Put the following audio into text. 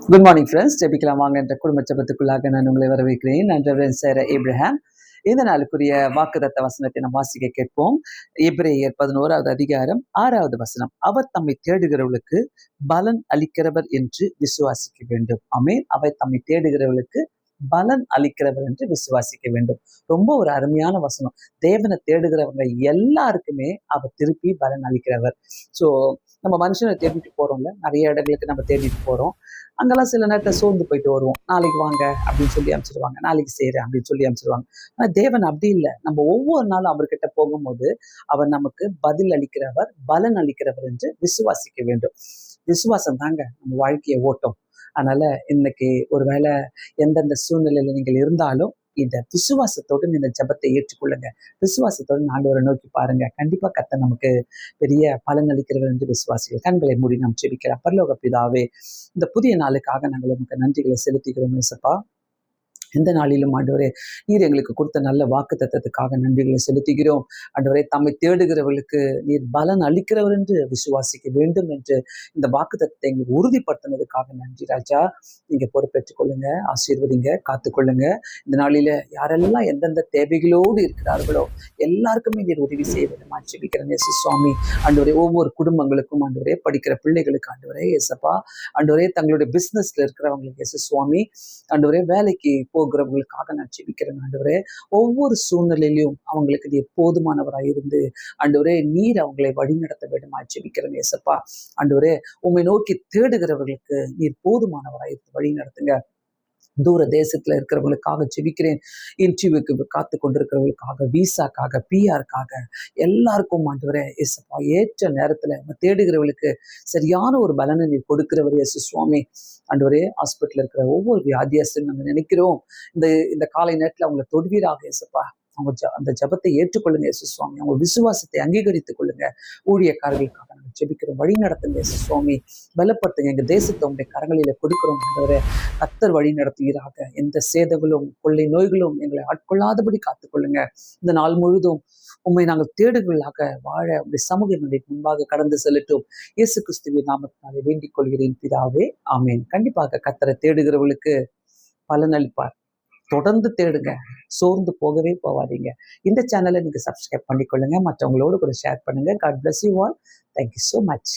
Good morning friends. ஜெபிக்கலாம் வாங்க என்ற குடும்ப ஜெபத்துக்குள்ளாக நான் உங்களை வரவேற்கிறேன். நான் ரெவரண்ட் சார் ஏப்ரஹாம். இந்த நாளுக்குரிய வாக்குத்தத்த வசனத்தை நாம் வாசிக்க கேட்போம். எபிரேயர் 11வது அதிகாரம் 6வது வசனம். அவர் தம்மை தேடுகிறவர்களுக்கு பலன் அளிக்கிறவர் என்று விசுவாசிக்க வேண்டும். ஆமென். அவர் தம்மை தேடுகிறவர்களுக்கு பலன் அளிக்கிறவர் என்று விசுவாசிக்க வேண்டும். ரொம்ப ஒரு அருமையான வசனம். தேவனை தேடுகிறவங்க எல்லாருக்குமே அவர் திருப்பி பலன் அளிக்கிறவர். ஸோ நம்ம மனுஷனை தேடிட்டு போறோம்ல, நிறைய இடங்களுக்கு நம்ம தேடிட்டு போறோம். அங்கெல்லாம் சில நேரத்தில் சோர்ந்து போயிட்டு வருவோம். நாளைக்கு வாங்க அப்படின்னு சொல்லி அனுப்பிச்சிடுவாங்க, நாளைக்கு செய்கிறேன் அப்படின்னு சொல்லி அனுப்பிச்சிடுவாங்க. ஆனால் தேவன் அப்படி இல்லை. நம்ம ஒவ்வொரு நாளும் அவர்கிட்ட போகும்போது அவர் நமக்கு பதில் அளிக்கிறவர், பலன் அளிக்கிறவர் என்று விசுவாசிக்க வேண்டும். விசுவாசம் தாங்க நம்ம வாழ்க்கையை ஓட்டும். அதனால இன்னைக்கு ஒருவேளை எந்தெந்த சூழ்நிலையில நீங்கள் இருந்தாலும் இந்த விசுவாசத்தோடு இந்த ஜெபத்தை ஏற்றுக்கொள்ளுங்க. விசுவாசத்தோடு ஆண்டவரை நோக்கி பாருங்க. கண்டிப்பா கர்த்தர் நமக்கு பெரிய பலன் அளிக்கிறவர் என்று விசுவாசிகள். கண்களை மூடி நாம் ஜெபிக்கலாம். பரலோக பிதாவே, இந்த புதிய நாளுக்காக நாங்கள் உமக்கு நன்றிகளை செலுத்துகிறோம் இயேசப்பா. இந்த நாளிலும் ஆண்டவரே, நீர் எங்களுக்கு கொடுத்த நல்ல வாக்கு தத்தத்துக்காக நன்றிகளை செலுத்துகிறோம். ஆண்டவரே, தம்மை தேடுகிறவர்களுக்கு நீர் பலன் அளிக்கிறவர் என்று விசுவாசிக்க வேண்டும் என்று இந்த வாக்கு தத்தத்தை எங்களுக்கு உறுதிப்படுத்தினதுக்காக நன்றி ராஜா. நீங்க பொறுப்பேற்றுக் கொள்ளுங்க, ஆசீர்வதிங்க, காத்துக்கொள்ளுங்க. இந்த நாளில யாரெல்லாம் எந்தெந்த தேவைகளோடு இருக்கிறார்களோ எல்லாருக்குமே நீர் உதவி செய்ய வேண்டும் ஜெபிக்கிறேன் இயேசு சுவாமி. ஆண்டவரே, ஒவ்வொரு குடும்பங்களுக்கும் ஆண்டவரே, படிக்கிற பிள்ளைகளுக்கு ஆண்டவரே இயேசப்பா, ஆண்டவரே தங்களுடைய பிசினஸ்ல இருக்கிறவங்களுக்கு இயேசு சுவாமி, ஆண்டவரே வேலைக்கு போகிறவங்களுக்காக நான் ஜெபிக்கிறேன் ஆண்டவரே. ஒவ்வொரு சூழ்நிலையிலும் அவங்களுக்கு நீர் போதுமானவராக இருந்து ஆண்டவரே நீர் அவங்களை வழிநடத்த வேண்டுமா ஜெபிக்கிறேன் இயேசப்பா. ஆண்டவரே, உம்மை நோக்கி தேடுகிறவர்களுக்கு நீர் போதுமானவராக இருந்து வழி நடத்துங்க. தூர தேசத்துல இருக்கிறவங்களுக்காக ஜெபிக்கிறேன். இன்டர்வியூக்கு காத்து கொண்டிருக்கிறவங்களுக்காக, விசாக்காக, பிஆருக்காக எல்லாருக்கும் ஆண்டவரே இயேசப்பா, ஏற்ற நேரத்துல நம்ம தேடுகிறவர்களுக்கு சரியான ஒரு பலனை நீர் கொடுக்கிறவர் இயேசு சுவாமி. ஆண்டவரே, ஹாஸ்பிட்டல் இருக்கிற ஒவ்வொரு வியாதியாசையும் நாங்கள் நினைக்கிறோம். இந்த இந்த காலை நேரத்துல அவங்களை தொடுவீராக இயேசப்பா. அவங்க அந்த ஜபத்தை ஏற்றுக்கொள்ளுங்க இயேசு சுவாமி. அவங்க விசுவாசத்தை அங்கீகரித்துக் கொள்ளுங்க. ஊழியக்காரர்களுக்காக நாங்கள் ஜெபிக்கிறோம். வழி நடத்துங்க இயேசு சுவாமி. பலப்படுத்துங்க. எங்க தேசத்தை உங்களுடைய கரங்களில கொடுக்கிறோம் ஆண்டவரே. கர்த்தர் வழி நடத்துவீராக. எந்த சேதங்களும் கொள்ளை நோய்களும் எங்களை ஆட்கொள்ளாதபடி காத்துக்கொள்ளுங்க. இந்த நாள் முழுதும் உண்மை நாங்கள் தேடுகளாக வாழ உடைய சமூகம் முன்பாக கடந்து செல்லட்டும். இயேசு கிறிஸ்துவின் நாமத்தினாலே வேண்டிக் கொள்கிறேன் பிதாவே, ஆமேன். கண்டிப்பாக கர்த்தரை தேடுகிறவர்களுக்கு பலனளிப்பார். தொடர்ந்து தேடுங்க, சோர்ந்து போகவே போவாதீங்க. இந்த சேனலை நீங்க சப்ஸ்கிரைப் பண்ணிக்கொள்ளுங்க, மற்றவங்களோடு கூட ஷேர் பண்ணுங்க. God bless you all. Thank you so much.